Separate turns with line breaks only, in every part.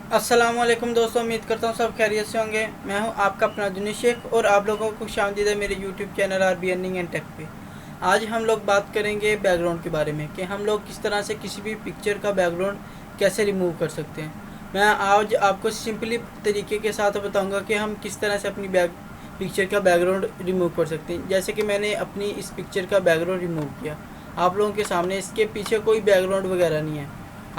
अस्सलामुअलैकुम दोस्तों, उम्मीद करता हूँ सब खैरियत से होंगे। मैं हूँ आपका अपना जुनी शेख और आप लोगों को खुशामदीद है मेरे YouTube channel RB earning and tech पे। आज हम लोग बात करेंगे बैकग्राउंड के बारे में कि हम लोग किस तरह से किसी भी पिक्चर का बैकग्राउंड कैसे रिमूव कर सकते हैं। मैं आज आपको सिंपली तरीके के साथ बताऊँगा कि हम किस तरह से अपनी पिक्चर का बैकग्राउंड रिमूव कर सकते हैं। जैसे कि मैंने अपनी इस पिक्चर का बैकग्राउंड रिमूव किया, आप लोगों के सामने इसके पीछे कोई बैकग्राउंड वगैरह नहीं है,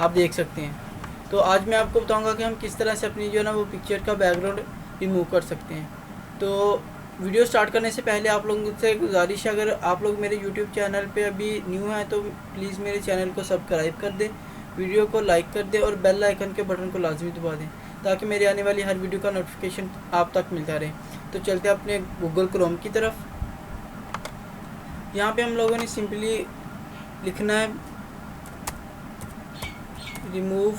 आप देख सकते हैं। तो आज मैं आपको बताऊंगा कि हम किस तरह से अपनी जो है ना वो पिक्चर का बैकग्राउंड रिमूव कर सकते हैं। तो वीडियो स्टार्ट करने से पहले आप लोगों से गुजारिश है, अगर आप लोग मेरे यूट्यूब चैनल पे अभी न्यू हैं तो प्लीज़ मेरे चैनल को सब्सक्राइब कर दें, वीडियो को लाइक कर दें और बेल आइकन के बटन को लाजमी दबा दें ताकि मेरे आने वाली हर वीडियो का नोटिफिकेशन आप तक मिलता रहे। तो चलते हैं अपने गूगल क्रोम की तरफ। यहाँ पे हम लोगों ने सिंपली लिखना है रिमूव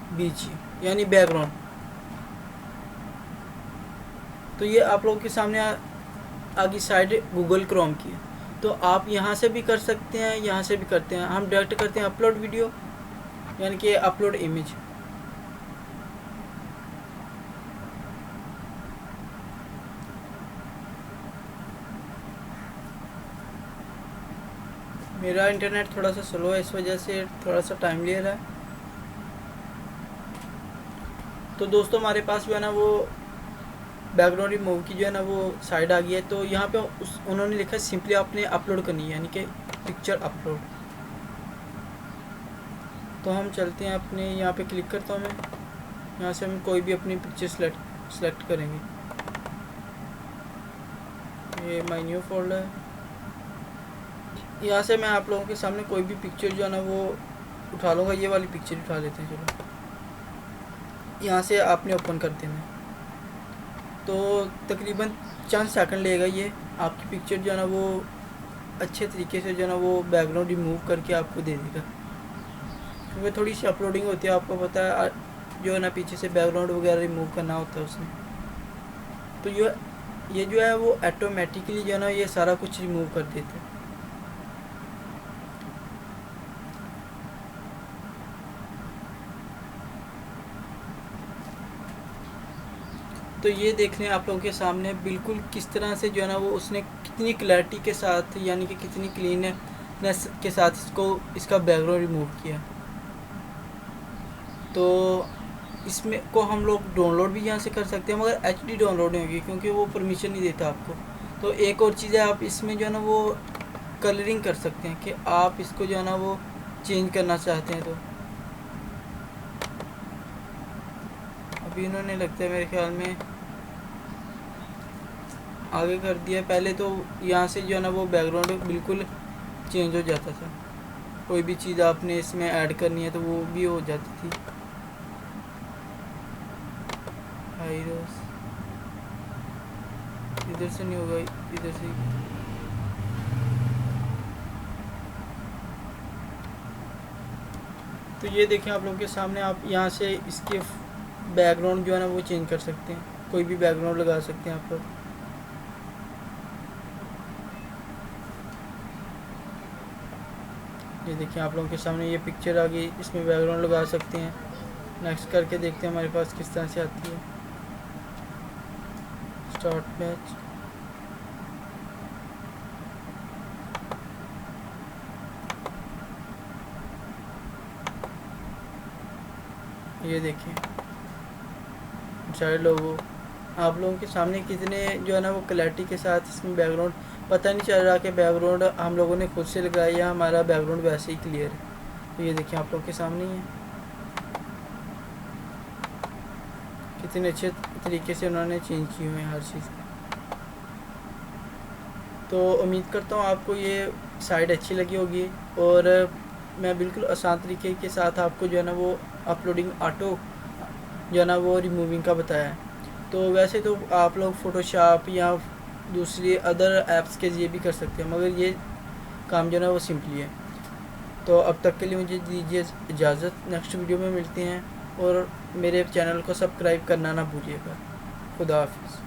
बीजी यानी बैकग्राउंड। तो ये आप लोगों के सामने आगे साइड गूगल क्रोम की है। तो आप यहाँ से भी कर सकते हैं, यहाँ से भी करते हैं। हम डायरेक्ट करते हैं अपलोड वीडियो यानी कि अपलोड इमेज। मेरा इंटरनेट थोड़ा सा स्लो है, इस वजह से थोड़ा सा टाइम ले रहा है। तो दोस्तों हमारे पास जो है ना वो बैकग्राउंड रिमूव की जो है ना वो साइड आ गई है। तो यहाँ पे उन्होंने लिखा है सिंपली आपने अपलोड करनी है यानी कि पिक्चर अपलोड। तो हम चलते हैं अपने यहाँ पे क्लिक करता हूँ मैं। यहाँ से हम कोई भी अपनी पिक्चर सेलेक्ट करेंगे। ये माय न्यू फोल्डर है। यहाँ से मैं आप लोगों के सामने कोई भी पिक्चर जो है ना वो उठा लूँगा। ये वाली पिक्चर उठा लेते हैं। चलो यहाँ से आपने ओपन कर देना है। तो तकरीबन चंद सेकंड लेगा ये आपकी पिक्चर जो है ना वो अच्छे तरीके से जो है ना वो बैकग्राउंड रिमूव करके आपको दे देगा। क्योंकि थोड़ी सी अपलोडिंग होती है, आपको पता है जो है ना पीछे से बैकग्राउंड वगैरह रिमूव करना होता है उसमें। तो ये जो है वो ऑटोमेटिकली जो है ना ये सारा कुछ रिमूव कर देते हैं। तो ये देख लें आप लोगों के सामने बिल्कुल किस तरह से जो है ना वो उसने कितनी क्लैरिटी के साथ यानी कि कितनी क्लीननेस के साथ इसका बैकग्राउंड रिमूव किया। तो इसमें को हम लोग डाउनलोड भी यहाँ से कर सकते हैं, मगर HD डाउनलोड नहीं होगी क्योंकि वो परमिशन नहीं देता आपको। तो एक और चीज़ है, आप इसमें जो है ना वो कलरिंग कर सकते हैं कि आप इसको जो है ना वो चेंज करना चाहते हैं। तो अभी इन्होंने लगता है मेरे ख्याल में आगे कर दिया। पहले तो यहाँ से जो है ना वो बैकग्राउंड बिल्कुल चेंज हो जाता था, कोई भी चीज़ आपने इसमें ऐड करनी है तो वो भी हो जाती थी। हाइरोस इधर से नहीं होगा, इधर से। तो ये देखें आप लोगों के सामने, आप यहाँ से इसके बैकग्राउंड जो है ना वो चेंज कर सकते हैं, कोई भी बैकग्राउंड लगा सकते हैं आप लोग। ये देखिए आप लोगों के सामने ये पिक्चर आ गई, इसमें बैकग्राउंड लगा सकते हैं। नेक्स्ट करके देखते हैं हमारे पास किस तरह से आती है। Start match. ये देखिए सारे लोगो आप लोगों के सामने कितने जो है ना वो क्लैरिटी के साथ इसमें बैकग्राउंड, पता नहीं चल रहा कि बैकग्राउंड हम लोगों ने खुद से लगाया या हमारा बैकग्राउंड वैसे ही क्लियर है। तो ये देखिए आप लोगों के सामने ही है कितने अच्छे तरीके से उन्होंने चेंज किए हुए हैं हर चीज़। तो उम्मीद करता हूँ आपको ये साइट अच्छी लगी होगी और मैं बिल्कुल आसान तरीके के साथ आपको जो है ना वो अपलोडिंग ऑटो जो है ना वो रिमूविंग का बताया है। तो वैसे तो आप लोग फ़ोटोशॉप या दूसरी अदर ऐप्स के ज़रिए भी कर सकते हैं, मगर ये काम जो है ना वो सिंपली है। तो अब तक के लिए मुझे दीजिए इजाज़त, नेक्स्ट वीडियो में मिलते हैं और मेरे चैनल को सब्सक्राइब करना ना भूलिएगा। खुदा हाफिज़।